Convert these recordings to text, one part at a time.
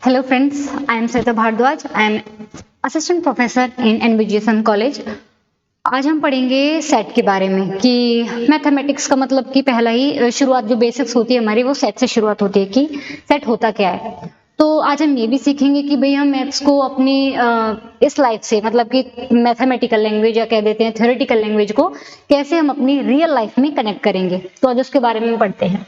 Hello friends, I am Sarita Bhardwaj. I am assistant professor in NVGSM college. आज हम पढ़ेंगे set के बारे में कि मैथमेटिक्स का मतलब कि पहला ही शुरुआत जो बेसिक्स होती है हमारी वो सेट से शुरुआत होती है कि सेट होता क्या है। तो आज हम ये भी सीखेंगे कि भाई हम मैथ्स को अपनी इस लाइफ से मतलब कि मैथमेटिकल लैंग्वेज या कह देते हैं थ्योरेटिकल लैंग्वेज को कैसे हम अपनी रियल लाइफ में कनेक्ट करेंगे। तो आज उसके बारे में पढ़ते हैं।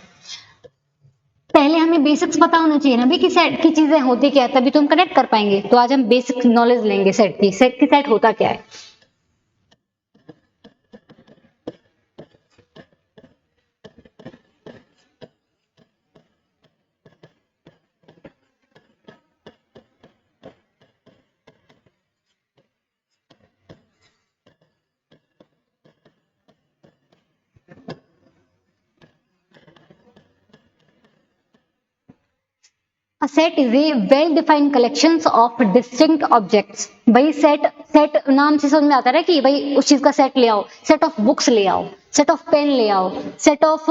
पहले हमें बेसिक्स पता होना चाहिए ना भी कि सेट की चीजें होती क्या है, तभी तो हम कनेक्ट कर पाएंगे। तो आज हम बेसिक नॉलेज लेंगे सेट की। सेट होता क्या है। A set is a well-defined collections of distinct objects। भाई सेट नाम से समझ में आता है कि भाई उस चीज का सेट ले आओ, सेट ऑफ बुक्स ले आओ, सेट ऑफ पेन ले आओ, सेट ऑफ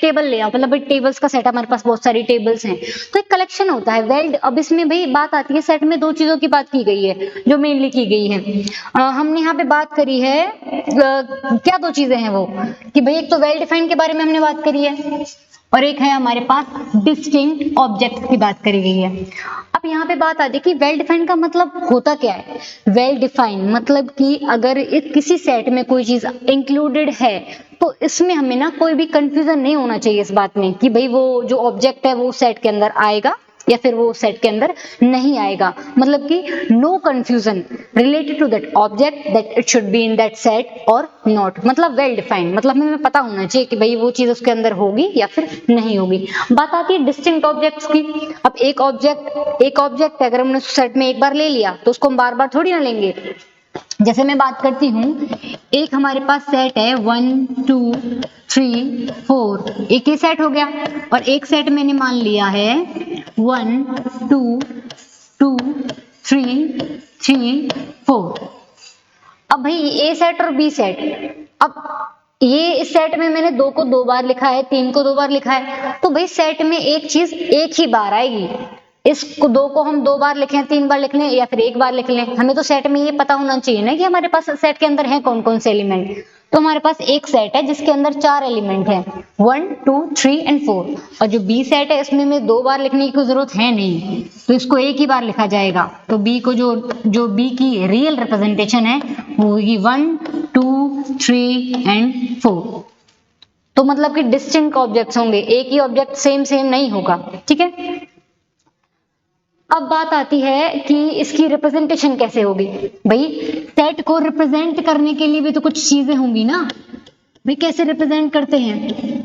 टेबल ले आओ। मतलब भाई टेबल्स का सेट, हमारे पास बहुत सारी टेबल्स हैं तो एक कलेक्शन होता है। वेल अब इसमें भाई बात आती है सेट में दो चीजों की बात की गई है जो मेनली की गई है। हमने यहाँ पे बात करी है क्या दो चीजें हैं वो कि भाई एक तो वेल डिफाइंड के बारे में हमने बात करी है और एक है हमारे पास डिस्टिंक्ट ऑब्जेक्ट्स की बात करी गई है। अब यहाँ पे बात आती है कि वेल डिफाइंड का मतलब होता क्या है। वेल डिफाइंड मतलब कि अगर किसी सेट में कोई चीज इंक्लूडेड है तो इसमें हमें ना कोई भी कंफ्यूजन नहीं होना चाहिए इस बात में कि भाई वो जो ऑब्जेक्ट है वो सेट के अंदर आएगा या फिर वो सेट के अंदर नहीं आएगा। मतलब कि no confusion related to that object that it should be in that set और नॉट। मतलब वेल डिफाइंड मतलब हमें पता होना चाहिए कि भाई वो चीज उसके अंदर होगी या फिर नहीं होगी। बात आती है डिस्टिंक्ट ऑब्जेक्ट्स की। अब एक ऑब्जेक्ट अगर हमने सेट में एक बार ले लिया तो उसको हम बार बार थोड़ी ना लेंगे। जैसे मैं बात करती हूँ, एक हमारे पास सेट है 1 2 3 4, एक ये सेट हो गया और एक सेट मैंने मान लिया है 1 2 2 3 3 4। अब भाई ए सेट और बी सेट, अब ये इस सेट में मैंने दो को दो बार लिखा है, तीन को दो बार लिखा है, तो भाई सेट में एक चीज एक ही बार आएगी। इसको दो को हम दो बार लिखें, तीन बार लिख लें या फिर एक बार लिख लें, हमें तो सेट में ये पता होना चाहिए ना कि हमारे पास सेट के अंदर है कौन कौन से एलिमेंट। तो हमारे पास एक सेट है जिसके अंदर चार एलिमेंट हैं 1 2 3 एंड 4 और जो बी सेट है इसमें में दो बार लिखने की जरूरत है नहीं, तो इसको एक ही बार लिखा जाएगा। तो बी को जो बी की रियल रिप्रेजेंटेशन है वो होगी 1 2 3 एंड 4। तो मतलब कि डिस्टिंक्ट ऑब्जेक्ट्स होंगे, एक ही ऑब्जेक्ट सेम नहीं होगा। ठीक है, अब बात आती है कि इसकी रिप्रेजेंटेशन कैसे होगी। भाई सेट को रिप्रेजेंट करने के लिए भी तो कुछ चीजें होंगी ना। भाई कैसे रिप्रेजेंट करते हैं।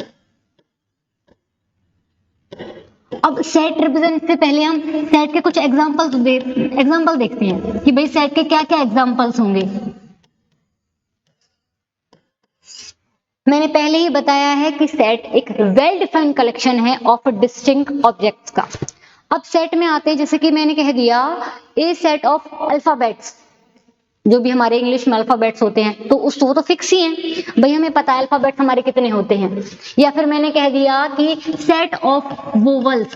अब सेट रिप्रेजेंट से पहले हम सेट के कुछ एग्जांपल देखते हैं कि भाई सेट के क्या क्या एग्जांपल्स होंगे। मैंने पहले ही बताया है कि सेट एक वेल डिफाइंड कलेक्शन है ऑफ डिस्टिंक्ट ऑब्जेक्ट्स का। अब सेट में आते हैं, जैसे कि मैंने कह दिया ए सेट ऑफ अल्फाबेट्स, जो भी हमारे इंग्लिश में अल्फाबेट्स होते हैं तो वो तो फिक्स ही हैं। भाई हमें पता है अल्फाबेट्स हमारे कितने होते हैं। या फिर मैंने कह दिया कि सेट ऑफ वोवल्स,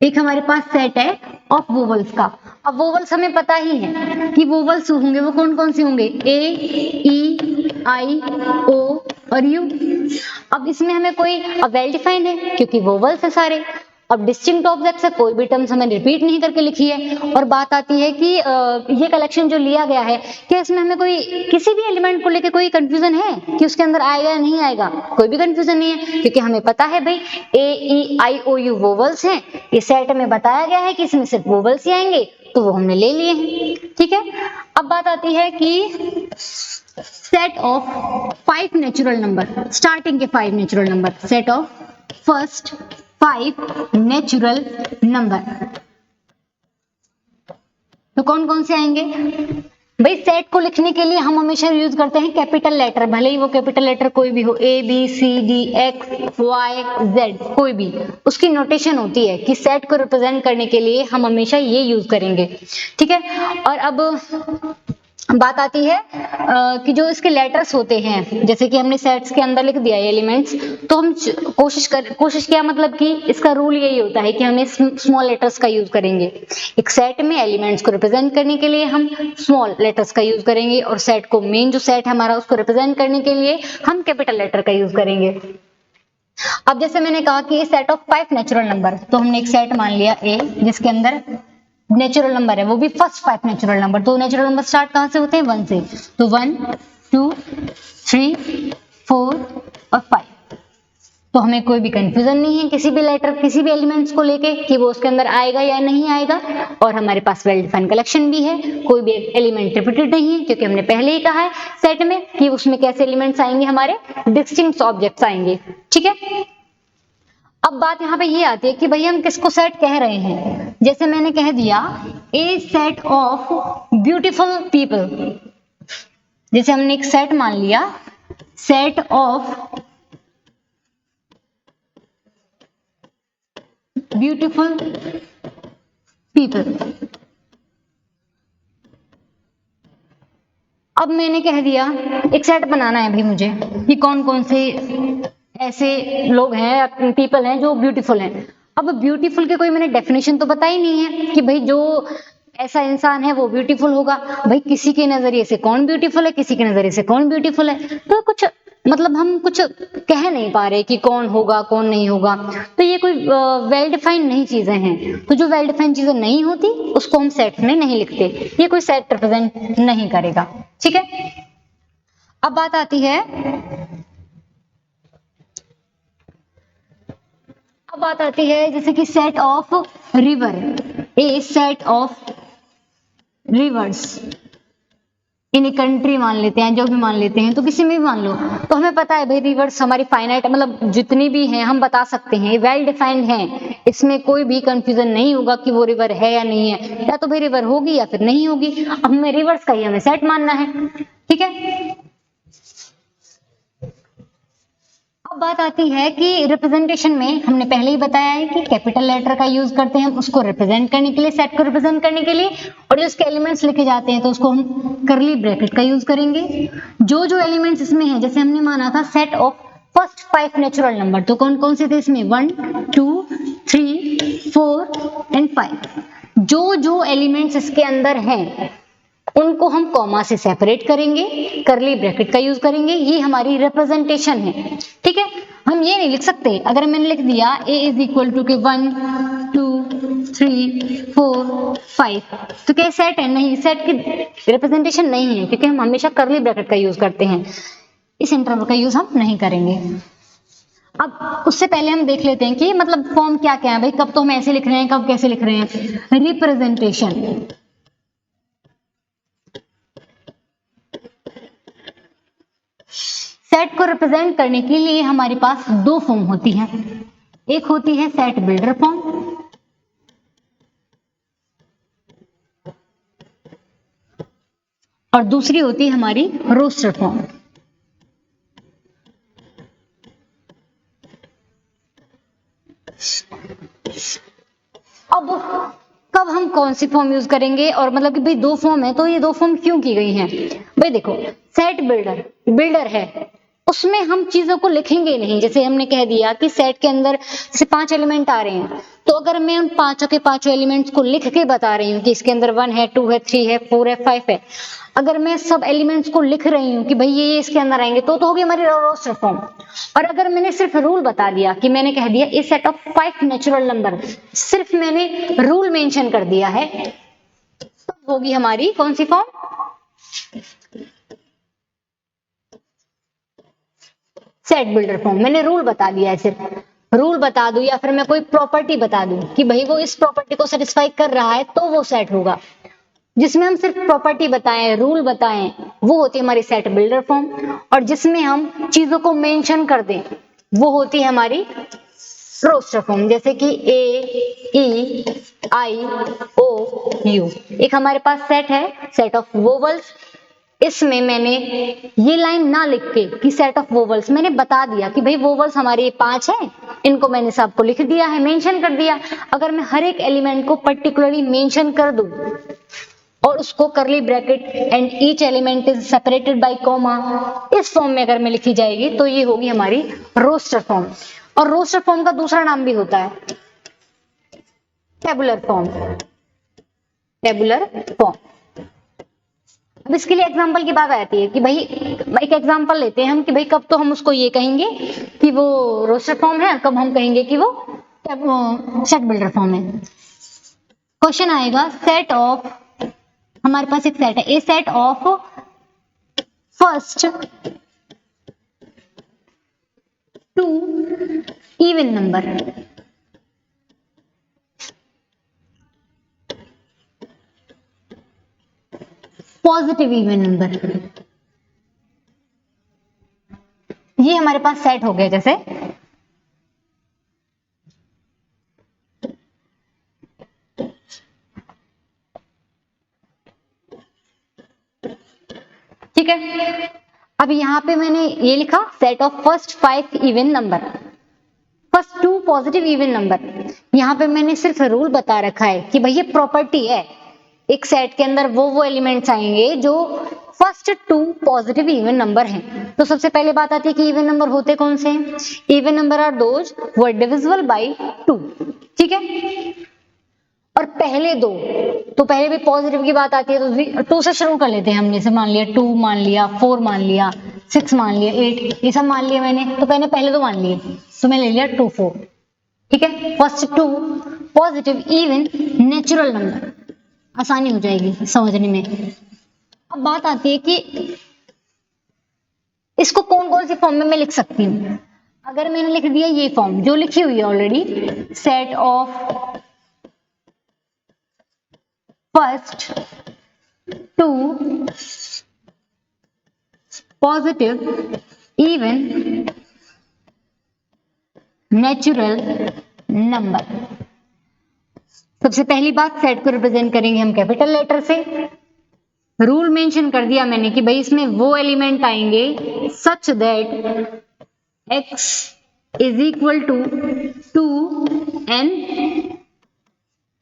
एक हमारे पास सेट है ऑफ वोवल्स का। अब वोवल्स हमें पता ही है कि वोवल्स होंगे वो कौन कौन से होंगे, ए ई आई ओ और यू। अब इसमें हमें कोई वेल डिफाइंड है क्योंकि वोवल्स है सारे। अब डिस्टिंक्ट ऑब्जेक्ट्स है, कोई भी टर्म्स हमें रिपीट नहीं करके लिखी है। और बात आती है कि ये कलेक्शन जो लिया गया है क्या इसमें हमें कोई किसी भी एलिमेंट को लेकर कोई कंफ्यूजन है कि उसके अंदर आएगा या नहीं आएगा। कोई भी कंफ्यूजन नहीं है क्योंकि हमें पता है भाई ए ई आई ओ यू वोवल्स हैं। इस सेट में बताया गया है कि इसमें सिर्फ वोवल्स ही आएंगे तो वो हमने ले लिए हैं। ठीक है, अब बात आती है कि set of 5 natural number, starting के 5 natural number, set of first 5 natural number, तो कौन कौन से आएंगे। भाई सेट को लिखने के लिए हम हमेशा यूज करते हैं कैपिटल लेटर, भले ही वो कैपिटल लेटर कोई भी हो, A B C D X Y Z कोई भी, उसकी नोटेशन होती है कि सेट को रिप्रेजेंट करने के लिए हम हमेशा ये यूज करेंगे। ठीक है, और अब बात आती है कि जो इसके लेटर्स होते हैं, जैसे कि हमने सेट्स के अंदर लिख दिया एलिमेंट्स, तो हम कोशिश किया, मतलब कि इसका रूल यही होता है कि हमें स्मॉल लेटर्स का यूज करेंगे। एक सेट में एलिमेंट्स को रिप्रेजेंट करने के लिए हम स्मॉल लेटर्स का यूज करेंगे, और सेट को, मेन जो सेट है हमारा, उसको रिप्रेजेंट करने के लिए हम कैपिटल लेटर का यूज करेंगे। अब जैसे मैंने कहा कि सेट ऑफ 5 नेचुरल नंबर, तो हमने एक सेट मान लिया ए, जिसके अंदर नेचुरल नंबर है, वो भी फर्स्ट 5 नेचुरल नंबर। तो नेचुरल नंबर स्टार्ट कहां से होते हैं? 1 से। तो 1 2 3 4 और 5। तो हमें कोई भी कंफ्यूजन नहीं है किसी भी लेटर, किसी भी एलिमेंट्स को लेके कि वो उसके अंदर आएगा या नहीं आएगा। और हमारे पास वेल डिफाइंड कलेक्शन भी है, कोई भी एलिमेंट रिपीटेड नहीं है, क्योंकि हमने पहले ही कहा है सेट में कि उसमें कैसे एलिमेंट्स आएंगे, हमारे डिस्टिंक्ट ऑब्जेक्ट्स आएंगे। ठीक है, अब बात यहाँ पे ये आती है कि भाई हम किसको सेट कह रहे हैं। जैसे मैंने कह दिया ए सेट ऑफ ब्यूटीफुल पीपल, जैसे हमने एक सेट मान लिया, सेट ऑफ ब्यूटीफुल पीपल। अब मैंने कह दिया एक सेट बनाना है भाई मुझे कि कौन कौन से ऐसे लोग हैं, पीपल हैं जो ब्यूटीफुल हैं। अब ब्यूटीफुल के कोई मैंने डेफिनेशन तो बताई नहीं है कि भाई जो ऐसा इंसान है वो ब्यूटीफुल होगा। भाई किसी के नजरिए से कौन ब्यूटीफुल है, किसी के नजरिए से कौन ब्यूटीफुल है, तो कुछ मतलब हम कुछ कह नहीं पा रहे कि कौन होगा कौन नहीं होगा। तो ये कोई वेल डिफाइंड नहीं चीजें हैं। तो जो वेल डिफाइंड चीजें नहीं होती उसको हम सेट में नहीं लिखते, ये कोई सेट रिप्रेजेंट नहीं करेगा। ठीक है, अब बात आती है, जैसे कि set of river, A set of reverse in a country मान लेते हैं, जो भी मान लेते हैं, तो किसी में भी मान लो। तो हमें पता है भाई रिवर्स हमारी फाइनाइट, मतलब जितनी भी हैं हम बता सकते हैं, वेल डिफाइंड हैं, इसमें कोई भी कंफ्यूजन नहीं होगा कि वो रिवर है या नहीं है, या तो भाई रिवर होगी या फिर नहीं होगी। अब हमें रिवर्स का ही हमें सेट मानना है। ठीक है, अब बात आती है कि रिप्रेजेंटेशन में हमने पहले ही बताया है कि कैपिटल लेटर का यूज करते हैं उसको रिप्रेजेंट करने के लिए, सेट को रिप्रेजेंट करने के लिए, और जो इसके एलिमेंट्स लिखे जाते हैं तो उसको हम करली ब्रैकेट का यूज करेंगे। जो जो एलिमेंट्स इसमें हैं, जैसे हमने माना था set of first 5 natural number, तो कौन कौन से थे इसमें? 1 2 3 4 एंड 5। जो जो एलिमेंट्स इसके अंदर हैं उनको हम कॉमा से सेपरेट करेंगे, करली ब्रैकेट का यूज करेंगे, ये हमारी रिप्रेजेंटेशन है। ठीक है, हम ये नहीं लिख सकते, अगर मैंने लिख दिया a इज इक्वल टू के 1 2 3 4 5, तो क्या सेट है? नहीं, सेट की रिप्रेजेंटेशन नहीं है, क्योंकि हम हमेशा करली ब्रैकेट का यूज करते हैं, इस इंटरवल का यूज हम नहीं करेंगे। अब उससे पहले हम देख लेते हैं कि मतलब फॉर्म क्या क्या है भाई, कब तो हम ऐसे लिख रहे हैं, कब कैसे लिख रहे हैं। रिप्रेजेंटेशन, सेट को रिप्रेजेंट करने के लिए हमारे पास दो फॉर्म होती हैं, एक होती है सेट बिल्डर फॉर्म, और दूसरी होती है हमारी रोस्टर फॉर्म। अब कब हम कौन सी फॉर्म यूज करेंगे, और मतलब कि भाई दो फॉर्म है तो ये दो फॉर्म क्यों की गई हैं? भाई देखो, सेट बिल्डर है, उसमें हम चीजों को लिखेंगे नहीं। जैसे हमने कह दिया कि सेट के अंदर से 5 एलिमेंट आ रहे हैं, तो अगर मैं उन पांचों के पांचों एलिमेंट्स को लिख के बता रही हूँ कि इसके अंदर 1 है 2 है 3 है 4 है 5 है, अगर मैं सब एलिमेंट्स को लिख रही हूँ कि भाई ये इसके अंदर आएंगे, तो होगी हमारी रोस्टर फॉर्म। और अगर मैंने सिर्फ रूल बता दिया कि मैंने कह दिया ए सेट ऑफ 5 नेचुरल नंबर, सिर्फ मैंने रूल मेंशन कर दिया है, तो होगी हमारी कौन सी फॉर्म? Set builder form. मैंने रूल बता दिया है, सिर्फ रूल बता दूं या फिर मैं कोई प्रॉपर्टी बता दूं कि भाई वो इस प्रॉपर्टी को सेटिस्फाई कर रहा है, तो वो सेट होगा। जिसमें हम सिर्फ प्रॉपर्टी बताएं, रूल बताएं, वो होती है हमारी सेट बिल्डर फॉर्म। और जिसमें हम चीजों को मेंशन कर दें, वो होती है हमारी रोस्टर फॉर्म। जैसे कि ए ई आई ओ यू, एक हमारे पास सेट है, सेट ऑफ वोवल्स। इसमें मैंने ये लाइन ना लिख के कि सेट ऑफ वोवल्स, मैंने बता दिया कि भाई वोवल्स हमारे 5 हैं, इनको मैंने सबको लिख दिया है, मेंशन कर दिया। अगर मैं हर एक एलिमेंट को पर्टिकुलरली मेंशन कर दूं और उसको करली bracket and each element is separated by comma, इस फॉर्म में अगर मैं लिखी जाएगी तो ये होगी हमारी रोस्टर फॉर्म। और रोस्टर फॉर्म का दूसरा नाम भी होता है टेबुलर फॉर्म। Tabular form. अब इसके लिए एग्जांपल की बात आती है कि भाई एक एग्जांपल लेते हैं हम कि भाई कब तो हम उसको ये कहेंगे कि वो रोस्टर फॉर्म है, कब हम कहेंगे कि वो सेट बिल्डर फॉर्म है। क्वेश्चन आएगा सेट ऑफ, हमारे पास एक सेट है, a set of first 2 even number, positive even number, ये हमारे पास सेट हो गया। जैसे ठीक है, अब यहां पे मैंने ये लिखा set of first 5 even number, first 2 positive even number. यहां पे मैंने सिर्फ रूल बता रखा है कि भाई ये प्रॉपर्टी है, एक सेट के अंदर वो एलिमेंट्स आएंगे जो फर्स्ट 2 पॉजिटिव इवन नंबर हैं। तो सबसे पहले बात आती है कि इवन नंबर होते कौन से हैं? इवन नंबर आर दोज वो डिविजिबल बाय 2। ठीक है, और पहले दो, तो पहले भी पॉजिटिव की बात आती है तो 2 से शुरू कर लेते हैं हम। जैसे मान लिया 2 मान लिया, 4 मान लिया, 6 मान लिया, 8, ये सब मान लिया मैंने, तो मैंने पहले दो मान लिए, तो मैं ले लिया 2 4। ठीक है, first 2 positive even natural number, आसानी हो जाएगी समझने में। अब बात आती है कि इसको कौन कौन सी फॉर्म में मैं लिख सकती हूँ। अगर मैंने लिख दिया ये फॉर्म जो लिखी हुई है already, set of first 2 positive even natural number. सबसे पहली बात, सेट को रिप्रेजेंट करेंगे हम कैपिटल लेटर से। रूल मेंशन कर दिया मैंने कि भाई इसमें वो एलिमेंट आएंगे such that x is equal to 2n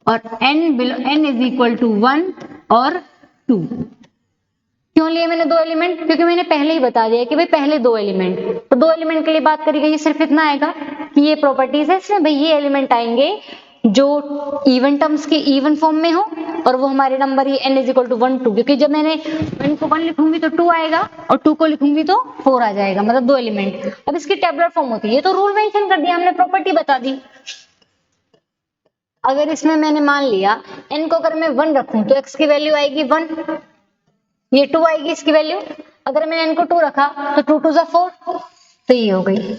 और n इज इक्वल टू 1 और 2। क्यों लिए मैंने दो एलिमेंट? क्योंकि मैंने पहले ही बता दिया कि भाई पहले दो एलिमेंट, तो दो एलिमेंट के लिए बात करी गई सिर्फ इतना आएगा कि ये प्रॉपर्टीज है, इसमें भाई ये एलिमेंट आएंगे जो इवन टर्म्स के इवन फॉर्म में हो और वो हमारे नंबर ये n इज इक्वल टू 1 2, क्योंकि जब मैंने n को 1 लिखूंगी तो 2 आएगा और 2 को लिखूंगी तो 4 आ जाएगा, मतलब दो एलिमेंट। अब इसकी टेबुलर फॉर्म होती है, तो रूल मेंशन कर दिया हमने, प्रॉपर्टी बता दी। अगर इसमें मैंने मान लिया n को अगर मैं 1 रखूं तो x की वैल्यू आएगी 1, ये 2 आएगी इसकी वैल्यू। अगर मैंने n को 2 रखा तो 2 2 जा 4, तो ये हो गई।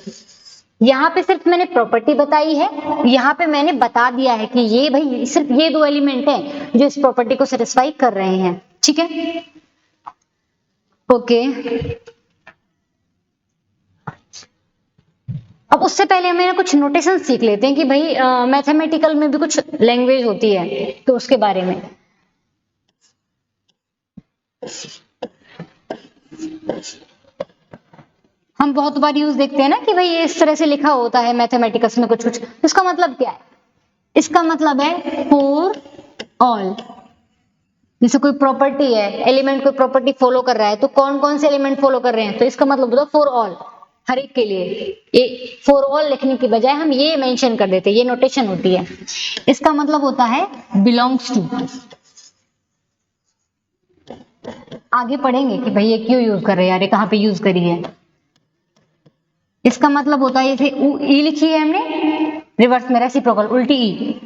यहाँ पे सिर्फ मैंने प्रॉपर्टी बताई है, यहाँ पे मैंने बता दिया है कि ये भाई सिर्फ ये दो एलिमेंट हैं जो इस प्रॉपर्टी को सेटिस्फाई कर रहे हैं। ठीक है, ओके। अब उससे पहले हमें कुछ नोटेशन सीख लेते हैं कि भाई मैथमेटिकल में भी कुछ लैंग्वेज होती है, तो उसके बारे में। हम बहुत बार यूज देखते हैं ना कि भाई ये इस तरह से लिखा होता है मैथमेटिक्स में कुछ कुछ, इसका मतलब क्या है? इसका मतलब है फॉर ऑल। जैसे कोई प्रॉपर्टी है, एलिमेंट कोई प्रॉपर्टी फॉलो कर रहा है, तो कौन कौन से एलिमेंट फॉलो कर रहे हैं, तो इसका मतलब होता है फॉर ऑल, हर एक के लिए। ये फॉर ऑल लिखने की बजाय हम ये मेंशन कर देते हैं, ये नोटेशन होती है। इसका मतलब होता है बिलोंग्स टू। आगे पढ़ेंगे कि भाई ये क्यों यूज कर रहे हैं यार, ये कहाँ पे यूज करी है। इसका मतलब होता है, जैसे ई लिखी है हमने, रिवर्स में रेसिप्रोकल, उल्टी ई,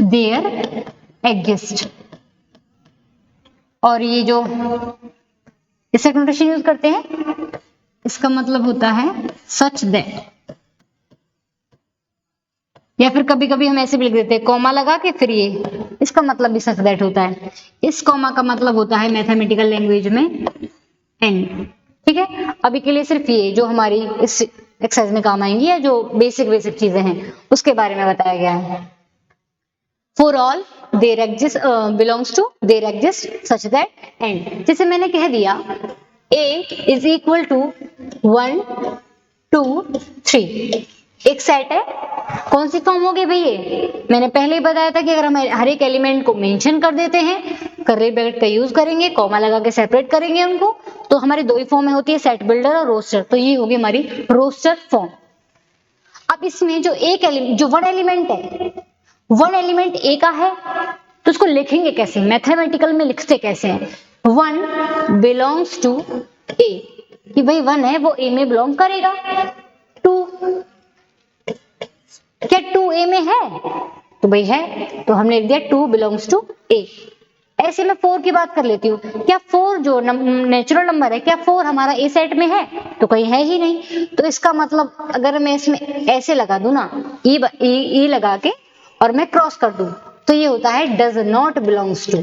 देयर एग्जिस्ट। और ये जो इसे नोटेशन यूज करते हैं, इसका मतलब होता है सच दैट, या फिर कभी कभी हम ऐसे भी लिख देते हैं कॉमा लगा के फिर ये, इसका मतलब भी सच दैट होता है। इस कॉमा का मतलब होता है मैथमेटिकल लैंग्वेज में एंड। ठीक है, अभी के लिए सिर्फ ये जो हमारी इस एक्सरसाइज में काम आएंगी या जो बेसिक चीजें हैं उसके बारे में बताया गया है। For all there exist belongs to there exist such that and. जैसे मैंने कह दिया a इज इक्वल टू 1 2 3, एक सेट है कौन सी फॉर्म होगी भाई ये? मैंने पहले ही बताया था कि अगर हम हर एक एलिमेंट को मेंशन कर देते हैं, कर्ली ब्रैकेट का यूज करेंगे, कॉमा लगा के सेपरेट करेंगे उनको, तो हमारी दो ही फॉर्म होती है, सेट बिल्डर और रोस्टर। तो ये होगी हमारी रोस्टर फॉर्म। अब इसमें जो एक एलिमेंट, जो वन एलिमेंट है, वन एलिमेंट ए का है, तो उसको लिखेंगे कैसे, मैथमेटिकल में लिखते कैसे हैं? वन बिलोंग्स टू ए, कि भाई वन है वो ए में बिलोंग करेगा। टू, क्या टू ए में है? तो भाई है, तो हमने लिख दिया टू बिलोंग्स टू ए। ऐसे मैं फोर की बात कर लेती हूँ, क्या फोर जो नेचुरल नंबर है, क्या फोर हमारा ए सेट में है? तो कहीं है ही नहीं। तो इसका मतलब अगर मैं इसमें ऐसे लगा दूं ना, ई लगा के और मैं क्रॉस कर दूं, तो ये होता है डज नॉट बिलोंग्स टू,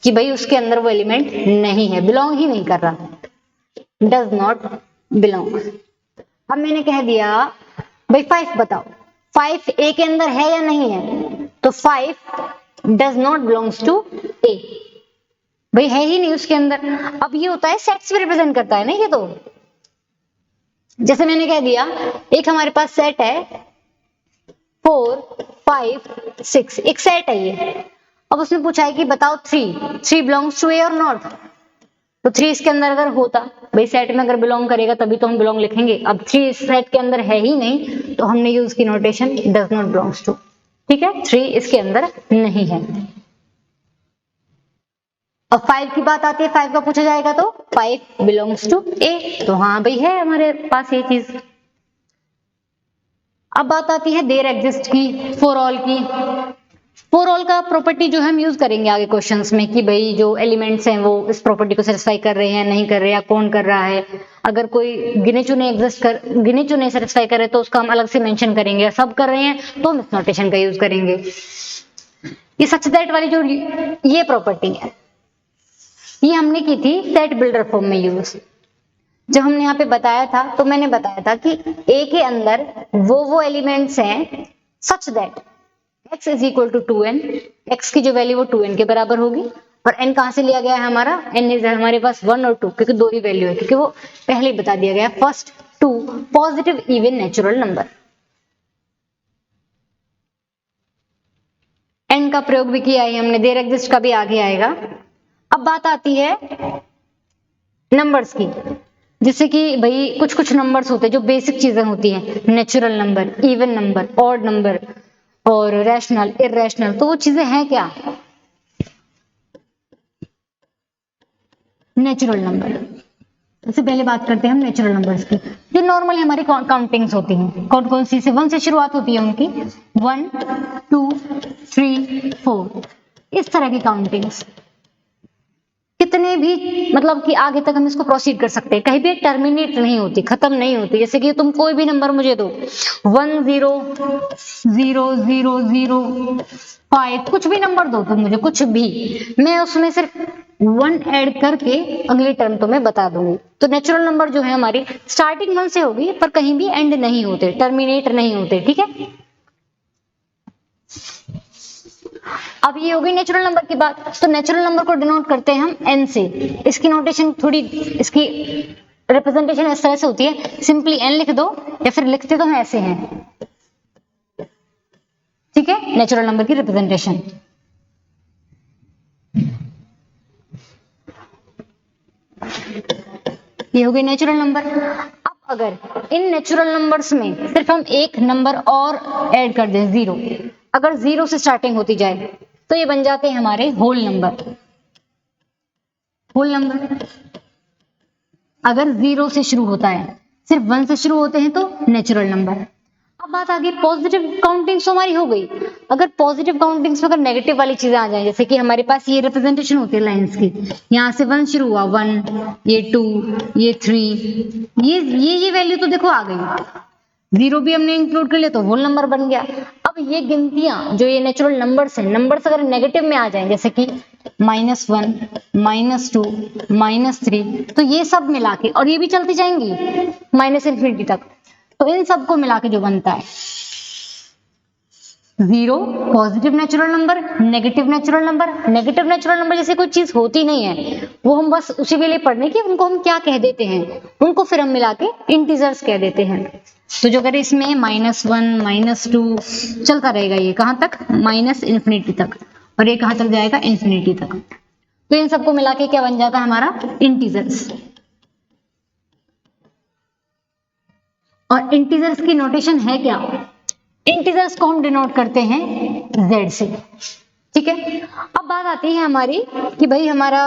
कि भाई उसके अंदर वो एलिमेंट नहीं है, बिलोंग ही नहीं कर रहा, डज नॉट बिलोंग। अब मैंने कह दिया भाई 5 बताओ, 5 ए के अंदर है या नहीं है? तो 5 डज नॉट बिलोंग्स टू ए, भाई है ही नहीं उसके अंदर। अब ये होता है सेट्स में रिप्रेजेंट करता है ना ये। तो जैसे मैंने कह दिया एक हमारे पास सेट है 4 5 6, एक सेट है ये। अब उसने पूछा है कि बताओ 3 बिलोंग्स टू ए और नॉट? तो 3 इसके अंदर अगर होता, भाई सेट में अगर बिलोंग करेगा तभी तो हम बिलोंग लिखेंगे। अब 3 इस सेट के अंदर है ही नहीं, तो हमने यूज की notation does not belongs to. ठीक है, 3 इसके अंदर नहीं है। अब 5 की बात आती है, 5 का पूछा जाएगा तो 5 बिलोंग्स टू ए, तो हाँ भाई है हमारे पास ये चीज। अब बात आती है देयर एग्जिस्ट की, फॉर ऑल की। फॉर ऑल का प्रॉपर्टी जो हम यूज करेंगे आगे क्वेश्चंस में, कि भाई जो एलिमेंट्स हैं वो इस प्रॉपर्टी को सेटिस्फाई कर रहे हैं, नहीं कर रहे, या कौन कर रहा है। अगर कोई गिने चुने सेटिस्फाई करे तो उसका हम अलग से मेंशन करेंगे, सब कर रहे हैं तो हम इस नोटेशन का यूज करेंगे। ये सच दैट वाली जो ये प्रॉपर्टी है, ये हमने की थी सेट बिल्डर फॉर्म में यूज। जब हमने यहाँ पे बताया था तो मैंने बताया था कि ए के अंदर वो एलिमेंट्स हैं such that x is equal to 2n, x की जो वैल्यू वो 2n के बराबर होगी। और n कहां से लिया गया है हमारा? n इज हमारे पास 1 और 2, क्योंकि दो ही वैल्यू है, क्योंकि वो पहले ही बता दिया गया है। First 2 positive even natural number. n का प्रयोग भी किया है हमने, देयर एग्जिस्ट का भी आगे आएगा। अब बात आती है नंबर्स की, जैसे कि भाई कुछ नंबर्स होते हैं जो बेसिक चीजें होती हैं, natural number, even number, odd number और रैशनल, इररेशनल। तो वो चीजें हैं क्या? Natural number. सबसे पहले बात करते हैं हम नेचुरल नंबर्स की, जो नॉर्मली हमारी काउंटिंग्स होती हैं। कौन कौन सी से? 1 से शुरुआत होती है उनकी, 1 2 3 4, इस तरह की काउंटिंग्स। कितने भी मतलब कि आगे तक हम इसको प्रोसीड कर सकते हैं, कहीं भी टर्मिनेट नहीं होती, खत्म नहीं होती। जैसे कि तुम कोई भी नंबर मुझे दो, 1 0 0 0 0 5, कुछ भी नंबर दो तुम मुझे, कुछ भी, मैं उसमें सिर्फ 1 ऐड करके अगली टर्म तुम्हें बता दूंगी। तो नेचुरल नंबर जो है हमारी स्टार्टिंग 1 से होगी, पर कहीं भी एंड नहीं होते, टर्मिनेट नहीं होते। ठीक है, अब ये हो गई नेचुरल नंबर की बात। तो नेचुरल नंबर को डिनोट करते हैं हम n से। इसकी नोटेशन थोड़ी, इसकी रिप्रेजेंटेशन इस तरह से होती है, सिंपली n लिख दो, या फिर लिखते तो हम ऐसे हैं। ठीक है, नेचुरल नंबर की रिप्रेजेंटेशन। ये हो गई नेचुरल नंबर। अब अगर इन नेचुरल नंबर्स में सिर्फ हम एक नंबर और ऐड कर दें, 0, अगर 0 से स्टार्टिंग होती जाए तो ये बन जाते हैं हमारे होल नंबर। होल नंबर अगर 0 से शुरू होता है, सिर्फ 1 से शुरू होते हैं तो नेचुरल नंबर। अब बात आ गई पॉजिटिव काउंटिंग्स, हमारी हो गई। अगर पॉजिटिव काउंटिंग्स में अगर नेगेटिव वाली चीजें आ जाए, जैसे कि हमारे पास ये रिप्रेजेंटेशन होती है लाइंस की, यहाँ से 1 शुरू हुआ, 1, ये 2, ये 3, ये वैल्यू तो देखो आ गई, 0 भी हमने इंक्लूड कर लिया तो होल नंबर बन गया। अब ये गिनतियां जो ये नेचुरल नंबर्स हैं, नंबर्स अगर नेगेटिव में आ जाएं, जैसे कि -1, -2, -3, तो ये सब मिला के, और ये भी चलती जाएंगी -∞ तक, तो इन सबको मिला के जो बनता है 0 positive natural number, negative natural number. Negative natural number जैसे कोई चीज होती नहीं है, वो हम बस उसी के लिए पढ़ने की, उनको हम क्या कह देते हैं, उनको फिर हम मिला के इंटीजर्स कह देते हैं। तो जो करें इसमें -1 -2 चलता रहेगा, ये कहां तक, -इन्फिनिटी तक, और ये कहां तक जाएगा, इन्फिनिटी तक। तो इन सबको मिला के क्या बन जाता है हमारा, इंटीजर्स। और इंटीजर्स की नोटेशन है क्या, इंटीजर्स को हम डिनोट करते हैं z से, ठीक है। अब बात आती है हमारी कि भाई हमारा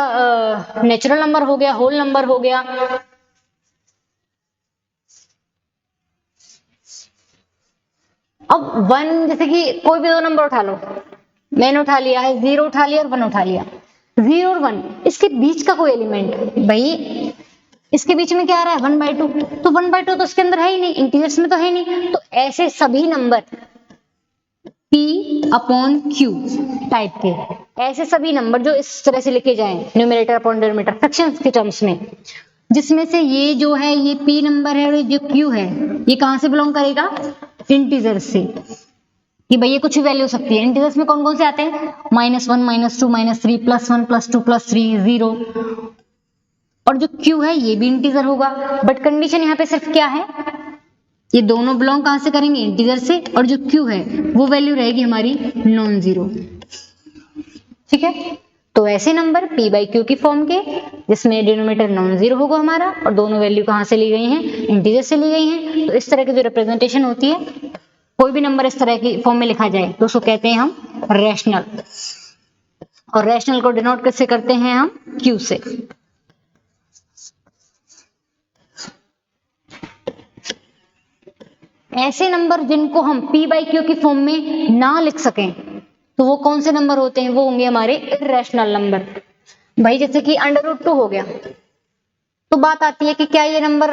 नेचुरल नंबर हो गया, होल नंबर हो गया, अब 1 जैसे कि कोई भी दो नंबर उठा लो, मैंने उठा लिया है 0 उठा लिया और 1 उठा लिया, 0 और 1 इसके बीच का कोई एलिमेंट, भाई इसके बीच में क्या आ रहा है, 1/2, तो 1/2 तो इसके अंदर है ही नहीं, इंटीजर्स में तो है नहीं, तो ऐसे सभी नंबर P/Q टाइप के, ऐसे सभी नंबर जो इस तरह से लिखे जाएं न्यूमरेटर अपॉन डिनोमिनेटर फ्रैक्शंस के टर्म्स में, जिसमें से ये जो है ये P नंबर है और ये जो Q है ये कहां से बिलोंग करेगा, इंटीजर्स से, कि भाई ये कुछ भी वैल्यू हो सकती है। इंटीजर्स में कौन कौन से आते हैं, -1 -2 -3 +1 +2 +3 0, और जो Q है ये भी इंटीजर होगा, बट कंडीशन यहाँ पे सिर्फ क्या है, ये दोनों बिलोंग कहां से करेंगे, इंटीजर से, और जो Q है वो वैल्यू रहेगी हमारी नॉन जीरो, ठीक है। तो ऐसे नंबर P/Q की फॉर्म के जिसमें डिनोमिनेटर नॉन जीरो होगा हमारा, और दोनों वैल्यू कहां से ली गई हैं, इंटीजर से ली गई हैं, तो इस तरह की जो रिप्रेजेंटेशन होती है, कोई भी नंबर इस तरह की फॉर्म में लिखा जाए तो उसको कहते हैं हम रैशनल, और रैशनल को डिनोट किससे करते हैं हम, Q से। ऐसे नंबर जिनको हम P/Q की फॉर्म में ना लिख सकें तो वो कौन से नंबर होते हैं, वो होंगे हमारे इर्रेशनल नंबर। भाई जैसे कि √2 हो गया, तो बात आती है कि क्या ये नंबर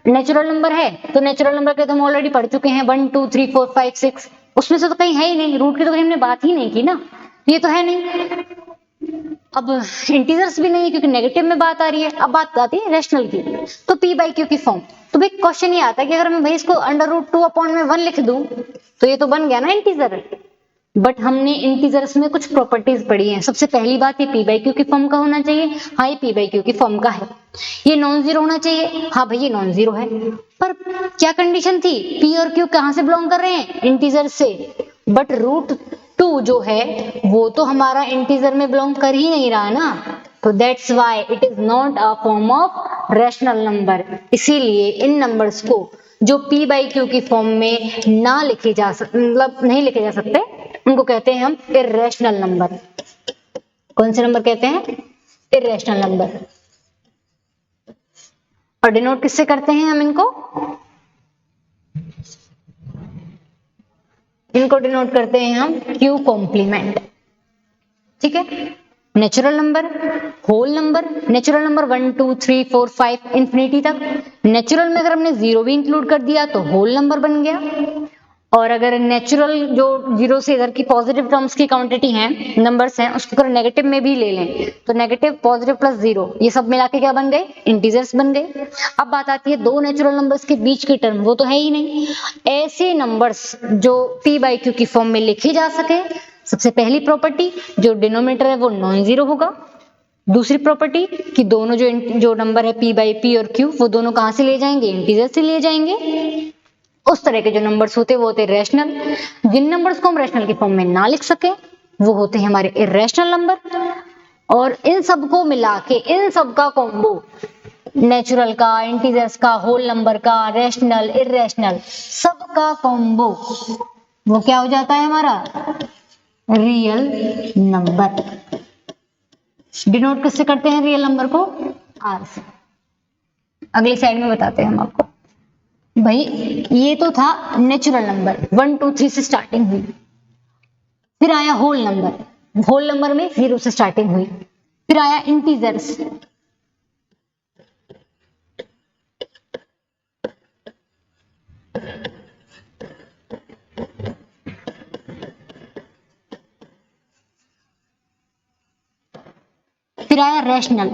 नेचुरल नंबर है, तो नेचुरल नंबर के तो हम ऑलरेडी पढ़ चुके हैं, 1 2 3 4 5 6, उसमें से तो कहीं है ही नहीं, रूट की तो हमने बात ही नहीं की ना, ये तो है नहीं। अब इंटीजर्स भी नहीं क्योंकि नेगेटिव में बात आ रही है। अब बात आती है रैशनल की, तो P/Q की फॉर्म, तो भाई क्वेश्चन ये आता है कि अगर मैं भाई इसको √2 अपॉन में 1 लिख दूं तो ये तो बन गया ना इंटीजर, बट हमने इंटीजर्स में कुछ प्रॉपर्टीज पढ़ी हैं। सबसे पहली बात, ये P/Q की फॉर्म का होना चाहिए, हाँ ये P/Q की फॉर्म का है। ये नॉन जीरो होना चाहिए, हाँ भाई ये नॉन जीरो है। पर क्या कंडीशन थी, P और Q कहां से बिलोंग कर रहे हैं, इंटीजर से, बट √2 जो है वो तो हमारा इंटीजर में बिलोंग कर ही नहीं रहा ना, तो that's why it is not a form of rational number. इसीलिए इन नंबर्स को जो P/Q की फॉर्म में ना लिखे जा सकते, मतलब नहीं लिखे जा सकते, उनको कहते हैं हम इर्रेशनल नंबर। कौन से नंबर कहते हैं, इर्रेशनल नंबर। और डिनोट किससे करते हैं हम इनको डिनोट करते हैं हम Q कॉम्प्लीमेंट, ठीक है। Natural number, whole number, natural number 1 2 3 4 5 infinity तक, नेचुरल में अगर हमने 0 भी इंक्लूड कर दिया तो होल नंबर बन गया, और अगर नेचुरल जो 0 से इधर की पॉजिटिव टर्म्स की क्वांटिटी है, नंबर्स हैं, उसको अगर नेगेटिव में भी ले लें तो नेगेटिव पॉजिटिव प्लस 0 ये सब मिला के क्या बन गए, इंटीजर्स बन गए। अब बात आती है दो नेचुरल नंबर्स के बीच की टर्म, वो तो है ही नहीं। ऐसे नंबर्स जो P/Q की फॉर्म में लिखे जा सके, सबसे पहली प्रॉपर्टी जो डिनोमिनेटर है वो नॉन जीरो होगा, दूसरी प्रॉपर्टी कि दोनों जो नंबर है P/P और Q वो दोनों कहां से ले जाएंगे, इंटीजर से ले जाएंगे। उस तरह के जो नंबर्स होते हैं वो होते हैं रैशनल। जिन नंबर्स को हम रैशनल की फॉर्म में ना लिख सके वो होते हैं हमारे इर्रेशनल नंबर। और इन सबको मिला के, इन सब का कॉम्बो, नेचुरल का, इंटीजर्स का, होल नंबर का, रैशनल, इर्रेशनल, सबका कॉम्बो वो क्या हो जाता है हमारा, रियल नंबर। डिनोट किससे करते हैं रियल नंबर को, आर से। अगली साइड में बताते हैं हम आपको। भाई ये तो था नेचुरल नंबर, 1 2 3 से स्टार्टिंग हुई, फिर आया होल नंबर, होल नंबर में 0 से स्टार्टिंग हुई, फिर आया इंटीजर्स, फिर आया रैशनल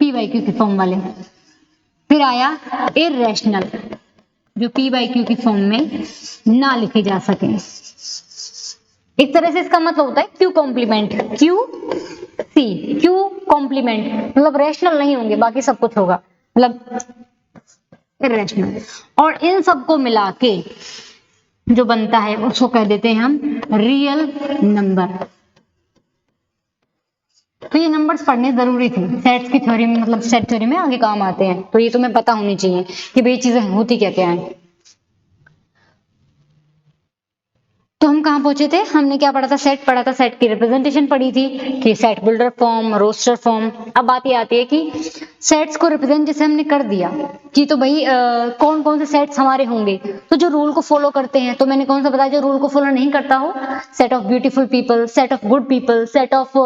P/Q की फॉर्म वाले, फिर आया इर्रेशनल जो P/Q की फॉर्म में ना लिखे जा सके। एक तरह से इसका मतलब होता है Q कॉम्प्लीमेंट, Q कॉम्प्लीमेंट, मतलब रैशनल नहीं होंगे, बाकी सब कुछ होगा। मतलब इरेशनल, और इन सबको मिला के जो बनता है उसको कह देते हैं हम रियल नंबर। तो ये नंबर्स पढ़ने जरूरी थे, सेट्स की थ्योरी में, मतलब सेट थ्योरी में आगे काम आते हैं, तो ये तुम्हें पता होनी चाहिए कि भाई चीजें होती क्या क्या है। तो हम कहाँ पहुंचे थे, हमने क्या पढ़ा था, सेट पढ़ा था, सेट की रिप्रेजेंटेशन पढ़ी थी कि set builder form, roster form. अब बात ये आती है कि सेट्स को रिप्रेजेंट जैसे हमने कर दिया कि तो भाई कौन कौन से सेट्स हमारे होंगे, तो जो रूल को फॉलो करते हैं, तो मैंने कौन सा बताया जो रूल को फॉलो नहीं करता हो, set of beautiful people, set of good people, set of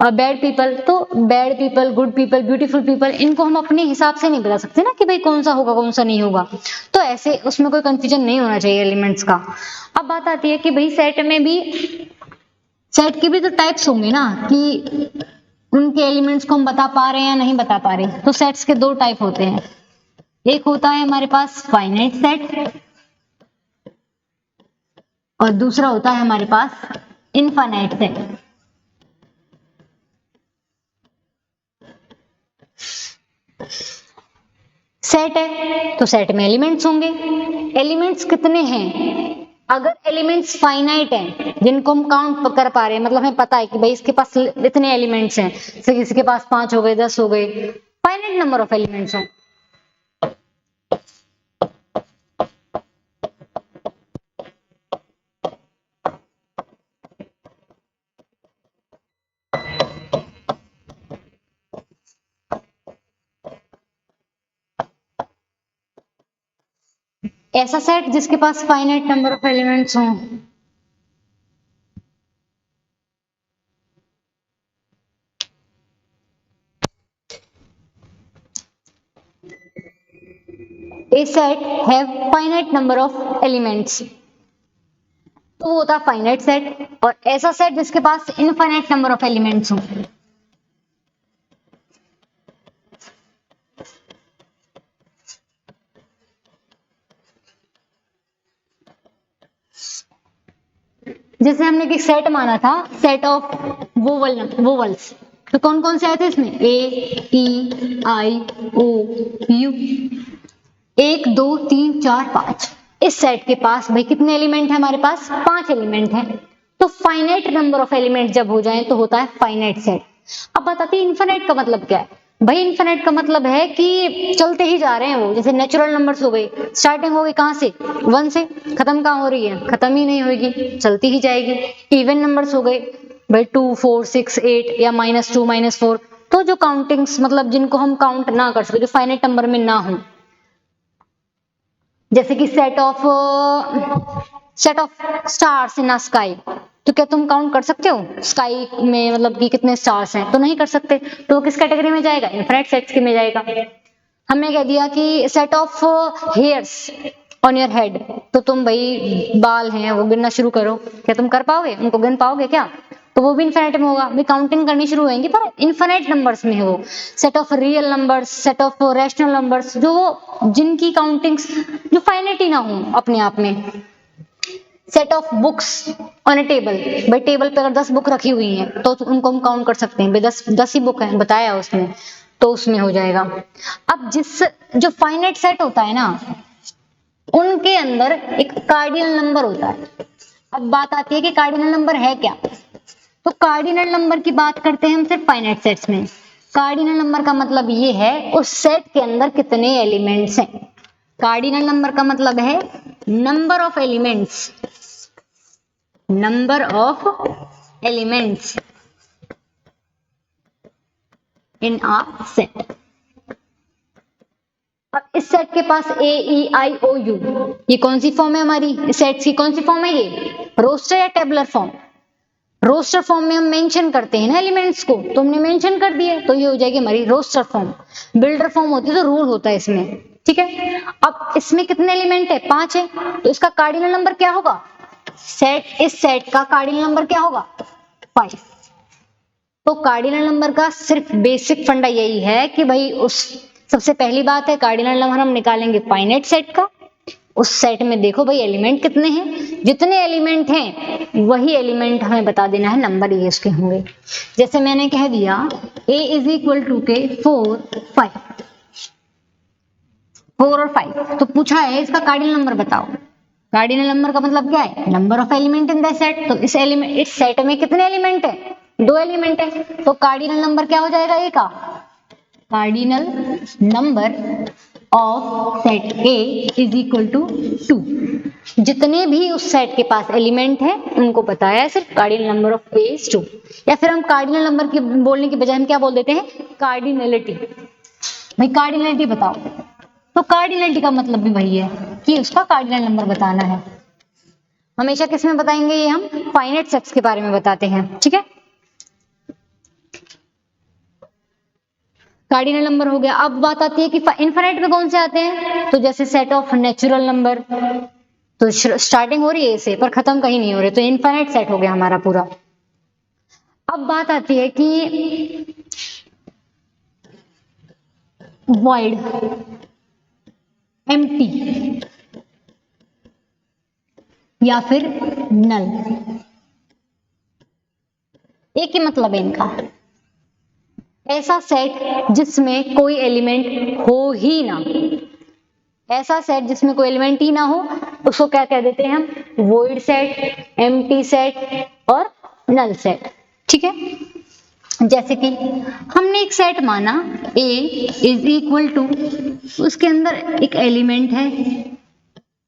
bad people. तो bad people, good people, beautiful people, इनको हम अपने हिसाब से नहीं बता सकते ना कि भाई कौन सा होगा कौन सा नहीं होगा, तो ऐसे उसमें कोई कंफ्यूजन नहीं होना चाहिए एलिमेंट्स का। अब बात आती है कि भाई सेट में भी, सेट के भी तो टाइप्स होंगे ना कि उनके एलिमेंट्स को हम बता पा रहे हैं या नहीं बता पा रहे। तो सेट्स के दो टाइप होते हैं, एक होता है हमारे पास फाइनाइट सेट और दूसरा होता है हमारे पास इनफाइनाइट सेट। सेट है तो सेट में एलिमेंट्स होंगे, एलिमेंट्स कितने हैं, अगर एलिमेंट्स फाइनाइट हैं जिनको हम काउंट कर पा रहे हैं, मतलब हमें पता है कि भाई इसके पास इतने एलिमेंट्स हैं, जैसे किसी के पास 5 हो गए, 10 हो गए, फाइनाइट नंबर ऑफ एलिमेंट्स हैं। ऐसा सेट जिसके पास फाइनाइट नंबर ऑफ एलिमेंट्स हों, a set have finite number of elements, तो वो होता है फाइनाइट सेट। और ऐसा सेट जिसके पास इनफाइनाइट नंबर ऑफ एलिमेंट्स हो, जैसे हमने एक सेट माना था, सेट ऑफ वोवल्स, तो कौन कौन से आए थे इसमें, ए, ई, आई, ओ, यू, 1 2 3 4 5। इस सेट के पास भाई कितने एलिमेंट है, हमारे पास 5 एलिमेंट हैं। तो फाइनाइट नंबर ऑफ एलिमेंट जब हो जाए तो होता है फाइनाइट सेट। अब बताते हैं इनफाइनाइट का मतलब क्या है। भाई इनफाइनाइट का मतलब है कि चलते ही जा रहे हैं वो, जैसे नेचुरल नंबर्स हो गए, स्टार्टिंग हो गई कहां से, 1 से, खत्म कहां हो रही है, खत्म ही नहीं होगी, चलती ही जाएगी। इवन नंबर्स हो गए भाई 2 4 6 8 या -2 -4, तो जो काउंटिंग्स, मतलब जिनको हम काउंट ना कर सके, जो फाइनाइट नंबर में ना हो, जैसे कि set of stars in sky, तो क्या तुम काउंट कर सकते हो स्काई में, मतलब कि कितने स्टार्स हैं, तो नहीं कर सकते, तो किस कैटेगरी में जाएगा, इनफाइनाइट सेट्स के में जाएगा। हमने कह दिया कि set of hairs on your head, तो तुम भाई बाल हैं वो गिनना शुरू करो, क्या तुम कर पाओगे, उनको गिन पाओगे क्या, तो वो भी इनफाइनाइट में होगा, भी काउंटिंग करनी शुरू होंगी, पर इनफाइनाइट नंबर्स में है वो। Set of real numbers, set of rational numbers, जो जिनकी काउंटिंग्स जो फाइनाइट ही ना हो अपने आप में। Set of books on A table, भाई टेबल पे अगर 10 बुक रखी हुई हैं तो उनको हम काउंट कर सकते हैं, भाई 10 ही बुक है बताया उसमें, तो उसमें हो जाएगा। अब जो फाइनाइट सेट होता है ना, उनके अंदर एक कार्डिनल नंबर होता है। अब बात आती है कि कार्डिनल नंबर है क्या, तो कार्डिनल नंबर की बात करते हैं हम सिर्फ फाइनाइट सेट्स में। कार्डिनल नंबर का मतलब ये है उस सेट के अंदर कितने एलिमेंट्स हैं। कार्डिनल नंबर का मतलब है number of elements, number of elements in a set. अब इस सेट के पास ए, ई, आई, ओ, यू, ये कौन सी फॉर्म है हमारी, इस सेट की कौन सी फॉर्म है, ये रोस्टर या टेबुलर फॉर्म। रोस्टर फॉर्म में हम मेंशन करते हैं ना एलिमेंट्स को, तो हमने मेंशन कर दिए, तो ये हो जाएगी हमारी रोस्टर फॉर्म। बिल्डर फॉर्म होती है तो रूल होता है इसमें, ठीक है। अब इसमें कितने एलिमेंट है, 5 है, तो इसका कार्डिनल नंबर क्या होगा, इस सेट का कार्डिनल नंबर क्या होगा, 5। तो कार्डिनल नंबर का सिर्फ बेसिक फंडा यही है कि भाई उस, सबसे पहली बात है कार्डिनल नंबर हम निकालेंगे फाइनाइट सेट का, उस सेट में देखो भाई एलिमेंट कितने हैं, जितने एलिमेंट हैं वही एलिमेंट हमें बता देना है, नंबर ये उसके होंगे। जैसे मैंने कह दिया a इज इक्वल टू के 4 5, 4 और 5। तो पूछा है इसका कार्डिनल नंबर बताओ। कार्डिनल नंबर का मतलब क्या है? Number of element in the set. तो इस सेट में कितने एलिमेंट है? 2 एलिमेंट है। तो कार्डिनल नंबर क्या हो जाएगा ए का? Cardinal number of set A is equal to 2। जितने भी उस सेट के पास एलिमेंट है उनको बताया है सिर्फ cardinal number of A is 2। या फिर हम कार्डिनल नंबर की बोलने की बजाय हम क्या बोल देते हैं? कार्डिनलिटी। भाई कार्डिनलिटी बताओ। तो कार्डिनलिटी का मतलब भी वही है कि उसका कार्डिनल नंबर बताना है। हमेशा किस में बताएंगे? ये हम फाइनाइट सेट्स के बारे में बताते हैं, ठीक है। कार्डिनल नंबर हो गया। अब बात आती है कि इनफाइनाइट में कौन से आते हैं? तो जैसे सेट ऑफ नेचुरल नंबर, तो स्टार्टिंग हो रही है इसे पर खत्म कहीं नहीं हो रही, तो इनफाइनाइट सेट हो गया हमारा पूरा। अब बात आती है कि वॉइड, एम्प्टी या फिर नल। एक ही मतलब है इनका। ऐसा सेट जिसमें कोई एलिमेंट हो ही ना, ऐसा सेट जिसमें कोई एलिमेंट ही ना हो, उसको क्या कह देते हैं हम? वॉइड सेट, एम्प्टी सेट और नल सेट, ठीक है। जैसे कि हमने एक सेट माना A इज इक्वल टू, उसके अंदर एक एलिमेंट है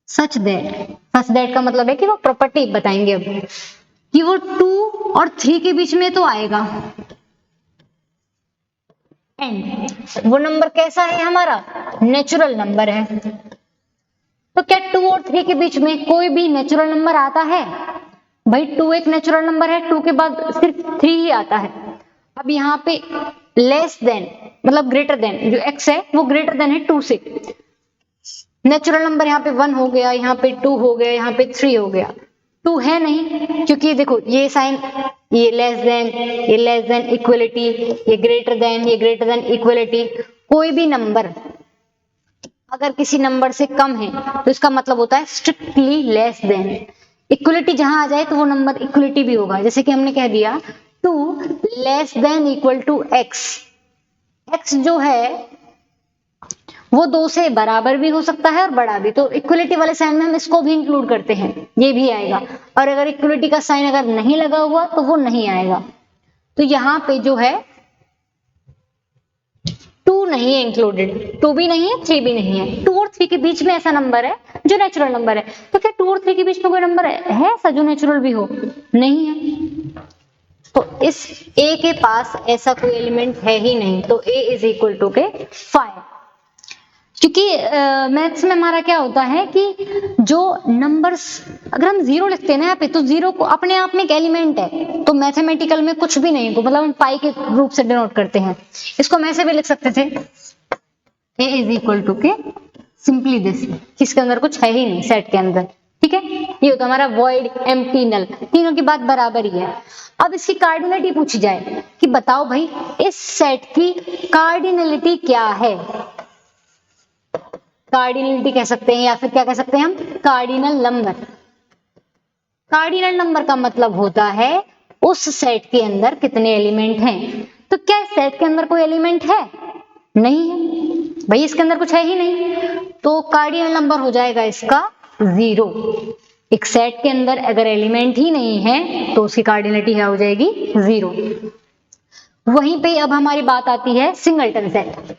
सच दैट का मतलब है कि वो प्रॉपर्टी बताएंगे अब कि वो 2 और 3 के बीच में तो आएगा। एंड वो नंबर कैसा है? हमारा नेचुरल नंबर है। तो क्या 2 और 3 के बीच में कोई भी नेचुरल नंबर आता है? भाई 2 एक नेचुरल नंबर है, 2 के बाद सिर्फ 3 ही आता है। अब यहाँ पे लेस देन मतलब ग्रेटर देन, जो x है वो ग्रेटर देन है 2 से। नेचुरल नंबर यहाँ पे 1 हो गया, यहाँ पे 2 हो गया, यहाँ पे 3 हो गया। 2 है नहीं, क्योंकि देखो ये साइन, ये लेस देन इक्वलिटी, ये ग्रेटर देन इक्वलिटी। कोई भी नंबर अगर किसी नंबर से कम है तो इसका मतलब होता है स्ट्रिक्टली लेस देन। इक्वलिटी जहां आ जाए तो वो नंबर इक्वलिटी भी होगा। जैसे कि हमने कह दिया 2 less than equal to x। x जो है वो 2 से बराबर भी हो सकता है और बड़ा भी, तो इक्वलिटी वाले साइन में हम इसको भी इंक्लूड करते हैं, ये भी आएगा। और अगर इक्वलिटी का साइन अगर नहीं लगा हुआ तो वो नहीं आएगा। तो यहाँ पे जो है 2 नहीं है इंक्लूडेड, 2 भी नहीं है 3 भी नहीं है। 2 और 3 के बीच में ऐसा नंबर है जो नेचुरल नंबर है। तो क्या 2 और 3 के बीच में कोई नंबर है ऐसा जो नेचुरल भी हो? नहीं है। तो इस a के पास ऐसा कोई एलिमेंट है ही नहीं, तो a इज इक्वल टू के 5। क्योंकि मैथ्स में हमारा क्या होता है कि जो नंबर्स अगर हम 0 लिखते हैं ना यहाँ पे, तो 0 को अपने आप में एक एलिमेंट है, तो मैथमेटिकल में कुछ भी नहीं, तो मतलब हम पाई के रूप से डिनोट करते हैं। इसको हम ऐसे भी लिख सकते थे, a इज इक्वल टू के सिंपली दिस, जिसके अंदर कुछ है ही नहीं सेट के अंदर, ठीक है। ये होता हमारा वॉइड, एम्प्टी, नल, तीनों की बात बराबर ही है। अब इसकी कार्डिनलिटी पूछी जाए कि बताओ भाई इस सेट की कार्डिनलिटी क्या है। कार्डिनलिटी कह सकते हैं या फिर क्या कह सकते हैं हम? Cardinal number. कार्डिनल नंबर का मतलब होता है उस सेट के अंदर कितने एलिमेंट हैं। तो क्या इस सेट के अंदर कोई एलिमेंट है? नहीं है भाई, इसके अंदर कुछ है ही नहीं, तो कार्डिनल नंबर हो जाएगा इसका 0। एक सेट के अंदर अगर एलिमेंट ही नहीं है तो उसकी कार्डिनलिटी क्या हो जाएगी? 0। वहीं पे अब हमारी बात आती है सिंगलटन सेट।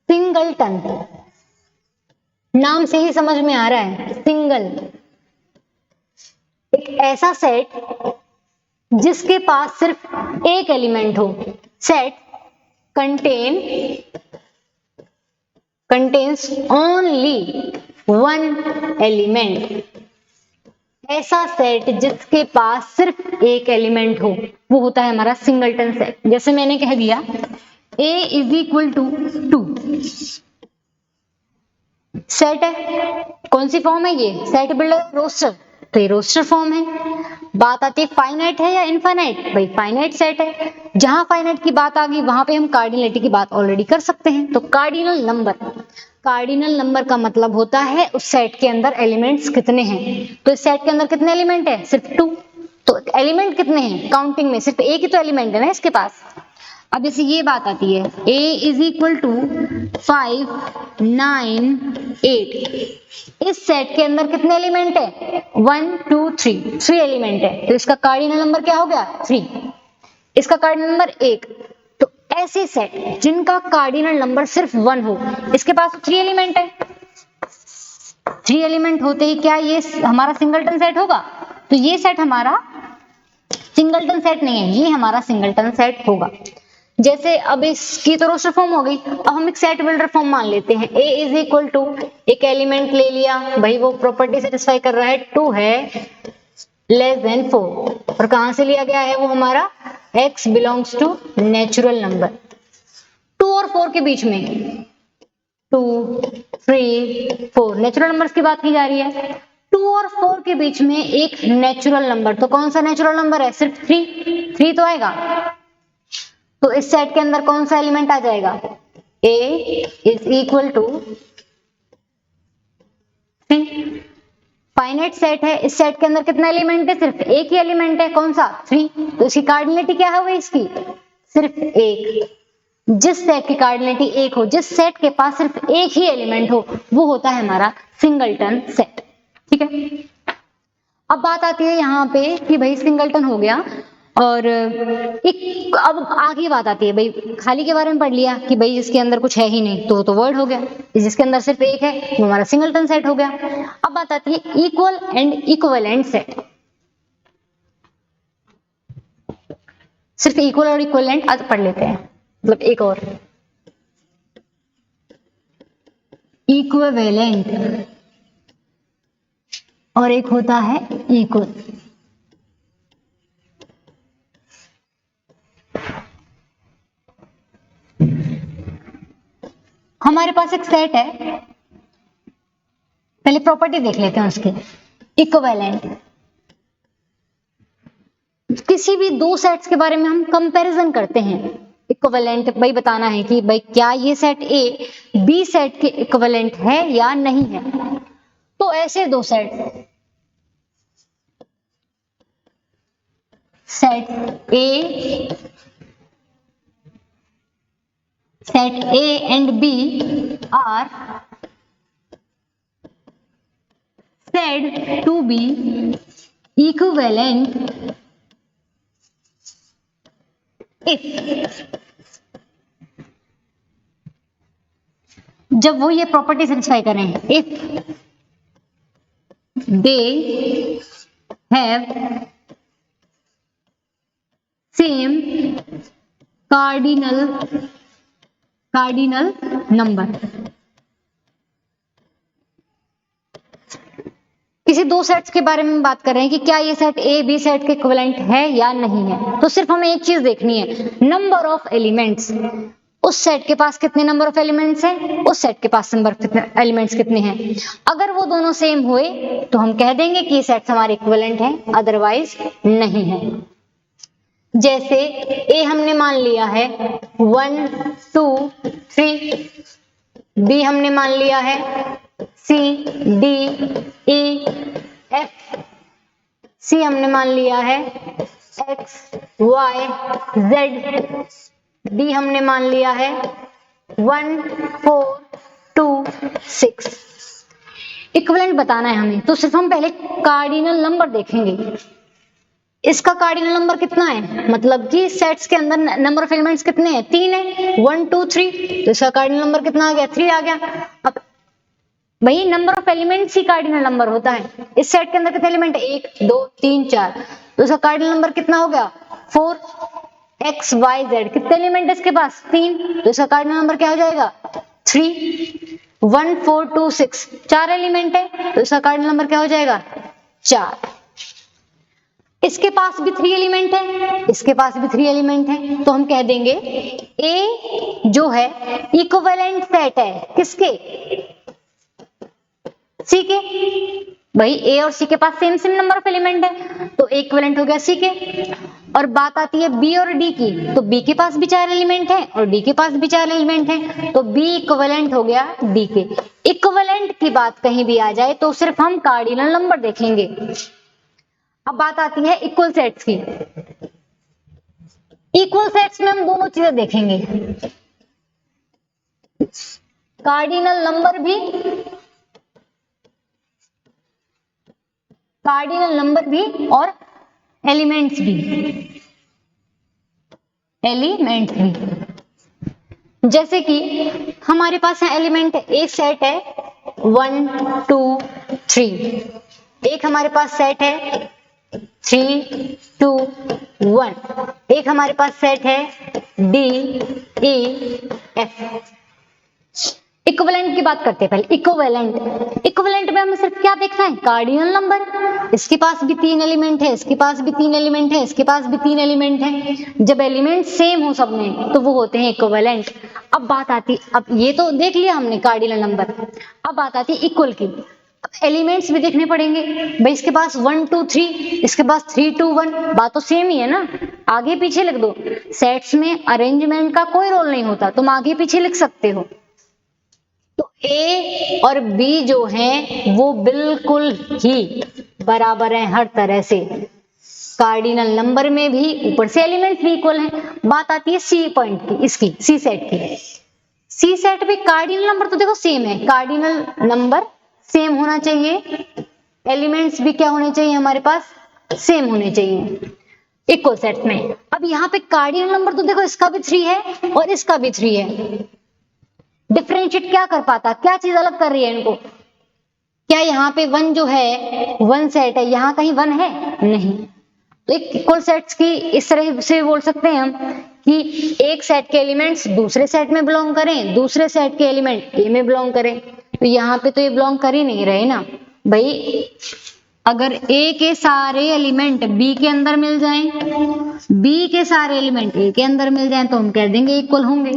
सिंगलटन नाम से ही समझ में आ रहा है, सिंगल, एक ऐसा सेट जिसके पास सिर्फ एक एलिमेंट हो। Set contains only one element। ऐसा सेट जिसके पास सिर्फ एक एलिमेंट हो वो होता है हमारा सिंगलटन सेट। जैसे मैंने कह दिया a is equal to 2, set है, कौन सी फॉर्म है ये? सेट बिल्डर रोस्टर, तो ये रोस्टर फॉर्म है। बात आती है फाइनाइट है या इनफाइनाइट? भाई फाइनाइट सेट है। जहां फाइनाइट की बात आ गई वहां पे हम कार्डिनलिटी की बात ऑलरेडी कर सकते हैं। तो कार्डिनल नंबर का मतलब होता है उस सेट के अंदर एलिमेंट्स कितने हैं। तो इस सेट के अंदर कितने एलिमेंट है? सिर्फ 2। तो एलिमेंट कितने हैं काउंटिंग में? सिर्फ एक ही तो एलिमेंट है ना इसके पास। अब जैसे ये बात आती है a इज इक्वल टू 5 9 8। इस सेट के अंदर कितने एलिमेंट है? 1 2 3 एलिमेंट है, तो इसका कार्डिनल नंबर क्या हो गया? 3। इसका कार्डिनल नंबर 1। तो ऐसे सेट जिनका कार्डिनल नंबर सिर्फ 1 हो, इसके पास 3 एलिमेंट है। 3 एलिमेंट होते ही क्या ये हमारा सिंगलटन सेट होगा? तो ये सेट हमारा सिंगलटन सेट नहीं है, ये हमारा सिंगलटन सेट होगा। जैसे अब इसकी तो रोस्टर फॉर्म हो गई, अब हम एक सेट बिल्डर फॉर्म मान लेते हैं। A इज इक्वल टू, एक एलिमेंट ले लिया भाई, वो प्रॉपर्टी सेटिस्फाई कर रहा है, 2 है लेस देन 4, और कहां से लिया गया है वो हमारा? x belongs to natural number. 2 और 4 के बीच में 2 3 4 नेचुरल नंबर्स की बात की जा रही है। 2 और 4 के बीच में एक नेचुरल नंबर, तो कौन सा नेचुरल नंबर है? सिर्फ 3 तो आएगा। तो इस सेट के अंदर कौन सा एलिमेंट आ जाएगा? A is equal to 3। Finite set है, इस सेट के अंदर कितना एलिमेंट है? सिर्फ एक ही एलिमेंट है, कौन सा? 3। तो इसकी कार्डिनलिटी क्या होगी इसकी? सिर्फ 1। जिस सेट की कार्डिनलिटी 1 हो, जिस सेट के पास सिर्फ एक ही एलिमेंट हो, वो होता है हमारा सिंगलटन सेट। ठीक है, अब बात आती है यहाँ पे कि भाई सिंगलटन हो गया, और एक अब आगे बात आती है भाई, खाली के बारे में पढ़ लिया कि भाई जिसके अंदर कुछ है ही नहीं तो वो तो वर्ड हो गया, जिसके अंदर सिर्फ एक है वो हमारा सिंगलटन सेट हो गया। अब बात आती है इक्वल एंड इक्विवेलेंट सेट। सिर्फ इक्वल और इक्विवेलेंट आज पढ़ लेते हैं, मतलब एक और इक्विवेलेंट और एक होता है इक्वल। हमारे पास एक सेट है, पहले प्रॉपर्टी देख लेते हैं उसके। इक्विवेलेंट, किसी भी दो सेट्स के बारे में हम कंपैरिजन करते हैं। इक्विवेलेंट भाई बताना है कि भाई क्या ये सेट ए बी सेट के इक्विवेलेंट है या नहीं है। तो ऐसे दो set, set A and B are said to be equivalent if, जब वो ये प्रॉपर्टी सेटिस्फाई करें, if they have same cardinal number। किसी दो सेट्स के बारे में बात कर रहे हैं कि क्या ये सेट ए बी सेट के इक्विवेलेंट है या नहीं है। तो सिर्फ हमें एक चीज देखनी है, नंबर ऑफ एलिमेंट्स। उस सेट के पास कितने नंबर ऑफ एलिमेंट्स हैं, उस सेट के पास नंबर एलिमेंट्स कितने हैं। अगर वो दोनों सेम हुए तो हम कह देंगे कि ये सेट्स हमारे इक्विवेलेंट हैं, अदरवाइज नहीं है। जैसे ए हमने मान लिया है 1 2 3, बी हमने मान लिया है सी डी ई एफ, सी हमने मान लिया है एक्स वाई जेड, डी हमने मान लिया है 1 4 2 6। इक्विवेलेंट बताना है हमें, तो सिर्फ हम पहले कार्डिनल नंबर देखेंगे। इसका कार्डिनल नंबर कितना है, मतलब कि सेट्स के अंदर नंबर ऑफ एलिमेंट्स कितने हैं, 3 है, 1 2 3, तो इसका कार्डिनल नंबर कितना आ गया, 3 आ गया। अब भाई number of elements he cardinal number होता है। इस सेट के अंदर कितने एलिमेंट है, 1 2 3 4, तो इसका कार्डिनल नंबर कितना हो गया 4। एक्स वाई जेड कितने एलिमेंट है इसके पास, 3, तो इसका कार्डिनल नंबर क्या हो जाएगा 3। 1 4 2 6 4 एलिमेंट है, तो इसका कार्डिनल नंबर क्या हो जाएगा 4। इसके पास भी 3 एलिमेंट है, इसके पास भी 3 एलिमेंट है, तो हम कह देंगे ए जो है इक्विवेलेंट सेट है किसके, सी के। भाई ए और सी के पास सेम नंबर ऑफ एलिमेंट है, तो इक्विवेलेंट हो गया सी के। और बात आती है बी और डी की, तो बी के पास भी 4 एलिमेंट है और डी के पास भी 4 एलिमेंट है, तो बी इक्विवेलेंट हो गया डी के। इक्विवेलेंट की बात कहीं भी आ जाए तो सिर्फ हम कार्डिनल नंबर देखेंगे। अब बात आती है इक्वल सेट्स की। इक्वल सेट्स में हम दोनों चीजें देखेंगे, कार्डिनल नंबर भी और एलिमेंट्स भी। जैसे कि हमारे पास है एलिमेंट, एक सेट है 1 2 3, एक हमारे पास सेट है 3 2 1, एक हमारे पास सेट है D E F। इक्विवेलेंट की बात करते हैं पहले। इक्विवेलेंट में हमें सिर्फ क्या देखना है, कार्डिनल नंबर। इसके पास भी 3 एलिमेंट है, इसके पास भी 3 एलिमेंट है, इसके पास भी 3 एलिमेंट है। जब एलिमेंट सेम हो सब में तो वो होते हैं इक्विवेलेंट। अब बात आती, अब ये तो देख लिया हमने कार्डिनल नंबर, अब बात आती है इक्वल की। एलिमेंट्स भी देखने पड़ेंगे भाई, इसके पास 1 2 3, इसके पास 3 2 1, बात तो सेम ही है ना, आगे पीछे लिख दो। सेट्स में अरेंजमेंट का कोई रोल नहीं होता, तुम आगे पीछे लिख सकते हो। तो A और B जो हैं वो बिल्कुल ही बराबर हैं हर तरह से, कार्डिनल नंबर में भी, ऊपर से एलिमेंट्स भी इक्वल हैं। बात आती है C पॉइंट की, इसकी C सेट की। C सेट में कार्डिनल नंबर तो देखो सेम है, कार्डिनल नंबर सेम होना चाहिए, एलिमेंट्स भी क्या होने चाहिए हमारे पास, सेम होने चाहिए इक्वल सेट में। अब यहाँ पे कार्डिनल नंबर तो देखो इसका भी 3 है और इसका भी 3 है। डिफरेंशिएट क्या कर पाता, क्या चीज अलग कर रही है इनको, क्या यहाँ पे 1 जो है 1 सेट है, यहाँ कहीं 1 है नहीं। तो एक इक्वल सेट्स की इस तरह से बोल सकते हैं हम कि एक सेट के एलिमेंट्स दूसरे सेट में बिलोंग करें, दूसरे सेट के एलिमेंट ए में बिलोंग करें। तो यहाँ पे तो ये बिलोंग कर ही नहीं रहे ना भाई। अगर ए के सारे एलिमेंट बी के अंदर मिल जाएं, बी के सारे एलिमेंट ए के अंदर मिल जाएं तो हम कह देंगे इक्वल होंगे,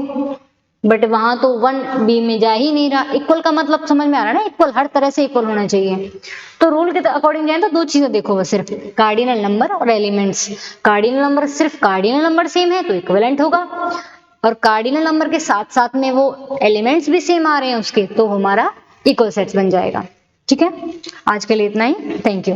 बट वहां तो 1 बी में जा ही नहीं रहा। इक्वल का मतलब समझ में आ रहा है ना, इक्वल हर तरह से इक्वल होना चाहिए। तो रूल के अकॉर्डिंग जाए तो 2 चीजें देखो बस, सिर्फ कार्डिनल नंबर और एलिमेंट्स। कार्डिनल नंबर, सिर्फ कार्डिनल नंबर सेम है तो इक्विवेलेंट होगा, और कार्डिनल नंबर के साथ साथ में वो एलिमेंट्स भी सेम आ रहे हैं उसके, तो हमारा इक्वल सेट्स बन जाएगा। ठीक है, आज के लिए इतना ही, थैंक यू।